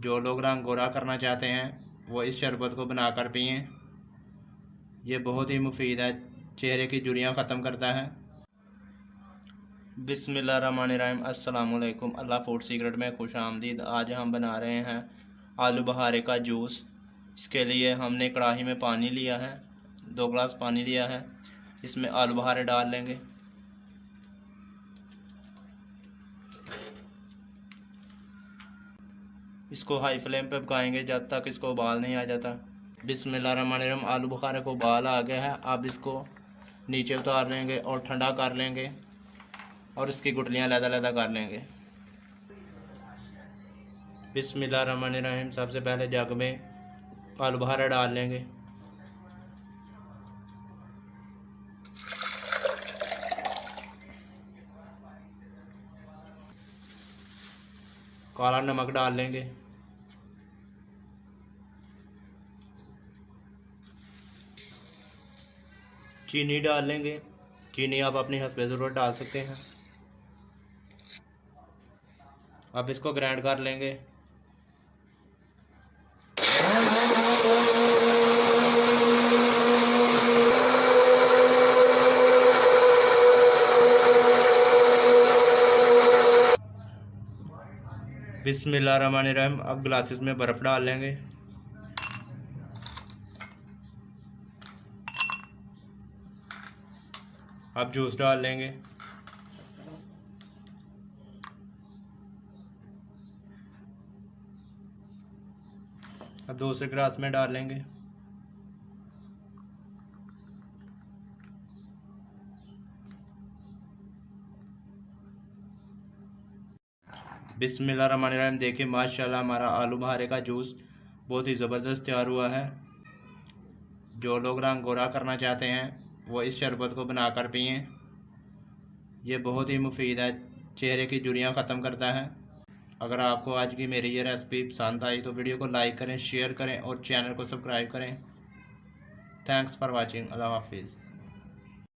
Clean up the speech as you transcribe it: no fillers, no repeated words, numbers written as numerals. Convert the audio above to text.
जो लोग रंग गोरा करना चाहते हैं वो इस शरबत को बनाकर पिएं। ये बहुत ही मुफीद है, चेहरे की झुर्रियाँ ख़त्म करता है। बिस्मिल्लाहिर्रहमानिर्रहीम। अस्सलाम वालेकुम। अल्लाह फूड सीक्रेट में खुश आमदीद। आज हम बना रहे हैं आलू बहारे का जूस। इसके लिए हमने कढ़ाई में पानी लिया है, 2 गिलास पानी लिया है। इसमें आलू बहारे डाल लेंगे। इसको हाई फ्लेम पे पकाएंगे जब तक इसको उबाल नहीं आ जाता। बिस्मिल्लाहिर्रहमानिर्रहीम। आलू बुखारे को उबाल आ गया है। अब इसको नीचे उतार लेंगे और ठंडा कर लेंगे और इसकी गुठलियाँ लैदा कर लेंगे। बिस्मिल्लाहिर्रहमानिर्रहीम। सबसे पहले जग में आलू बुखारा डाल लेंगे। काला नमक डाल लेंगे। चीनी डाल लेंगे। चीनी आप अपनी हस्बे ज़रूरत डाल सकते हैं। अब इसको ग्राइंड कर लेंगे। बिस्मिल्लाहिर्रहमानिर्रहीम। अब ग्लासेस में बर्फ़ डाल लेंगे। अब जूस डाल लेंगे। अब दूसरे ग्लास में डाल लेंगे। बिस्मिल्लाहिर्रहमानिर्रहीम। देखिए माशाल्लाह हमारा आलू बहारे का जूस बहुत ही ज़बरदस्त तैयार हुआ है। जो लोग रंग गोरा करना चाहते हैं वो इस शरबत को बनाकर पिएं। ये बहुत ही मुफीद है, चेहरे की झुर्रियाँ ख़त्म करता है। अगर आपको आज की मेरी ये रेसिपी पसंद आई तो वीडियो को लाइक करें, शेयर करें और चैनल को सब्सक्राइब करें। Thanks for watching. अल्लाह हाफिज़।